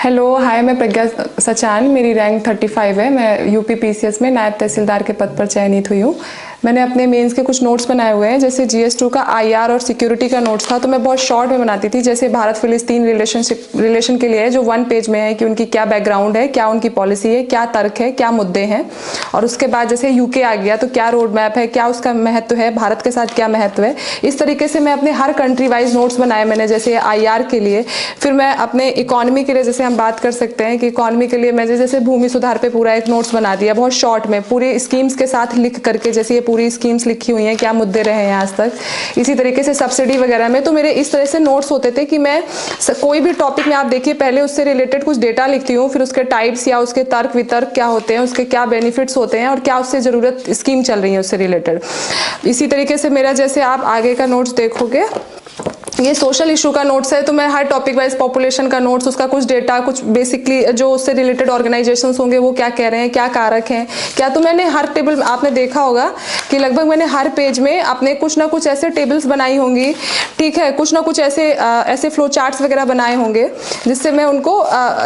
Hello hi, मैं प्रज्ञा सचान। मेरी rank 35 है। मैं यूपी पीसीएस में नायब तहसीलदार के पद पर चयनित हुई हूँ। मैंने अपने मेंस के कुछ नोट्स बनाए हुए हैं, जैसे GS2 का IR और सिक्योरिटी का नोट्स था, तो मैं बहुत शॉर्ट में बनाती थी। जैसे भारत फिलिस्तीन रिलेशन के लिए है, जो 1 पेज में है कि उनकी क्या बैकग्राउंड है, क्या उनकी पॉलिसी है, क्या तर्क है, क्या मुद्दे हैं। और उसके बाद जैसे यूके आ गया तो क्या रोड मैप है, क्या उसका महत्व है, भारत के साथ क्या महत्व है। इस तरीके से मैं अपने हर कंट्री वाइज नोट्स बनाए मैंने। जैसे IR के लिए, फिर मैं अपने इकोनॉमी के लिए, जैसे हम बात कर सकते हैं कि इकोनॉमी के लिए मैं जैसे भूमि सुधार पे पूरा एक नोट्स बना दिया, बहुत शॉर्ट में, पूरी स्कीम्स के साथ लिख करके। जैसे ये पूरी स्कीम्स लिखी हुई हैं, क्या मुद्दे रहे हैं आज तक। इसी तरीके से सब्सिडी वगैरह में तो मेरे इस तरह से नोट्स होते थे कि मैं कोई भी टॉपिक में, आप देखिए, पहले उससे रिलेटेड कुछ डेटा लिखती हूँ, फिर उसके टाइप्स या उसके तर्क वितर्क क्या होते हैं, उसके क्या बेनिफिट्स होते हैं और क्या उससे जरूरत स्कीम चल रही है उससे रिलेटेड। इसी तरीके से मेरा, जैसे आप आगे का नोट्स देखोगे, ये सोशल इशू का नोट्स है, तो मैं हर टॉपिक वाइज पॉपुलेशन का नोट्स, उसका कुछ डेटा, कुछ बेसिकली जो उससे रिलेटेड ऑर्गेनाइजेशंस होंगे वो क्या कह रहे हैं, क्या कारक हैं क्या। तो मैंने हर टेबल, आपने देखा होगा कि लगभग मैंने हर पेज में अपने कुछ ना कुछ ऐसे टेबल्स बनाई होंगी, ठीक है, कुछ ना कुछ ऐसे फ्लो चार्ट्स वगैरह बनाए होंगे, जिससे मैं उनको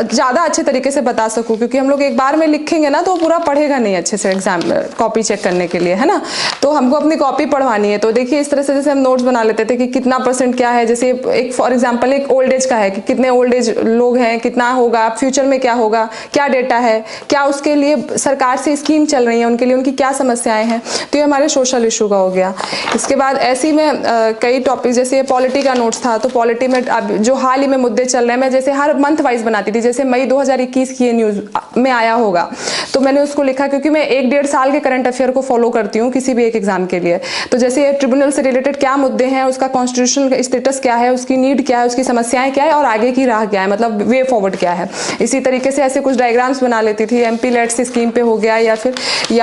ज़्यादा अच्छे तरीके से बता सकूँ। क्योंकि हम लोग एक बार में लिखेंगे ना तो वो पूरा पढ़ेगा नहीं अच्छे से एग्जाम में, कॉपी चेक करने के लिए, है ना। तो हमको अपनी कॉपी पढ़वानी है। तो देखिए, इस तरह से जैसे हम नोट्स बना लेते थे कि कितना % क्या है। जैसे एक फॉर एग्जांपल एक ओल्ड एज का है कि कितने ओल्ड एज लोग हैं, कितना होगा फ्यूचर में, क्या होगा, क्या डेटा है, क्या उसके लिए सरकार से स्कीम चल रही है, उनके लिए उनकी क्या समस्याएं हैं। तो ये हमारे सोशल इशू का हो गया। इसके बाद ऐसे ही में कई टॉपिक, जैसे पॉलिटी का नोट्स था, तो पॉलिटी में अब जो हाल ही में मुद्दे चल रहे हैं, मैं जैसे हर मंथ वाइज बनाती थी। जैसे मई 2021 की ये न्यूज में आया होगा तो मैंने उसको लिखा, क्योंकि मैं 1-1.5 साल के करंट अफेयर को फॉलो करती हूँ किसी भी एक एग्जाम के लिए। तो जैसे ट्रिब्यूनल से रिलेटेड क्या मुद्दे हैं, उसका कॉन्स्टिट्यूशनल स्टेटस क्या है, उसकी नीड क्या है, उसकी समस्याएं क्या है और आगे की राह क्या है, मतलब वे फॉरवर्ड क्या है। इसी तरीके से ऐसे कुछ डायग्राम्स बना लेती थी। MP लेट्स स्कीम पे हो गया, या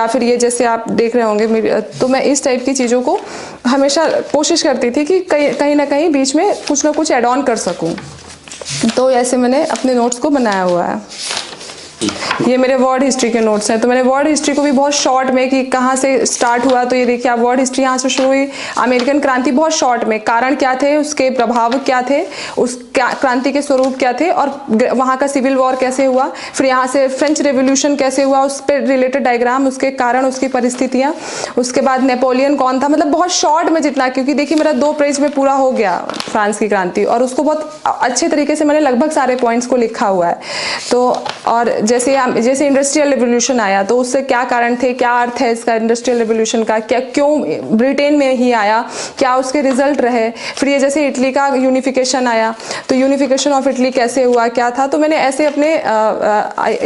फिर ये जैसे आप देख रहे होंगे, तो मैं इस टाइप की चीज़ों को हमेशा कोशिश करती थी कि कहीं ना कहीं बीच में कुछ ना कुछ एड ऑन कर सकूँ। तो ऐसे मैंने अपने नोट्स को बनाया हुआ है। ये मेरे वर्ल्ड हिस्ट्री के नोट्स हैं। तो मैंने वर्ल्ड हिस्ट्री को भी बहुत शॉर्ट में, कि कहाँ से स्टार्ट हुआ, तो ये देखिए आप, वर्ल्ड हिस्ट्री यहाँ से शुरू हुई। अमेरिकन क्रांति बहुत शॉर्ट में, कारण क्या थे, उसके प्रभाव क्या थे, उस क्रांति के स्वरूप क्या थे, और वहाँ का सिविल वॉर कैसे हुआ, फिर यहाँ से फ्रेंच रेवोल्यूशन कैसे हुआ, उस पर रिलेटेड डायग्राम, उसके कारण, उसकी परिस्थितियाँ। उसके बाद नेपोलियन कौन था, मतलब बहुत शॉर्ट में जितना, क्योंकि देखिए मेरा 2 पेज में पूरा हो गया फ्रांस की क्रांति, और उसको बहुत अच्छे तरीके से मैंने लगभग सारे पॉइंट्स को लिखा हुआ है। तो और जैसे इंडस्ट्रियल रिवोल्यूशन आया तो उससे क्या कारण थे, क्या अर्थ है इसका इंडस्ट्रियल रिवोल्यूशन का, क्या क्यों ब्रिटेन में ही आया, क्या उसके रिजल्ट रहे। फिर ये जैसे इटली का यूनिफिकेशन आया, तो यूनिफिकेशन ऑफ इटली कैसे हुआ, क्या था। तो मैंने ऐसे अपने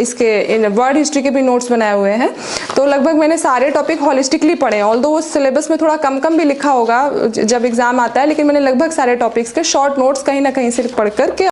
इसके वर्ल्ड हिस्ट्री के भी नोट्स बनाए हुए हैं। तो लगभग मैंने सारे टॉपिक हॉलिस्टिकली पढ़े, ऑल्दो वो सिलेबस में थोड़ा कम भी लिखा होगा जब एग्जाम आता है, लेकिन मैंने लगभग सारे टॉपिक्स के शॉर्ट नोट्स कहीं ना कहीं से पढ़ करके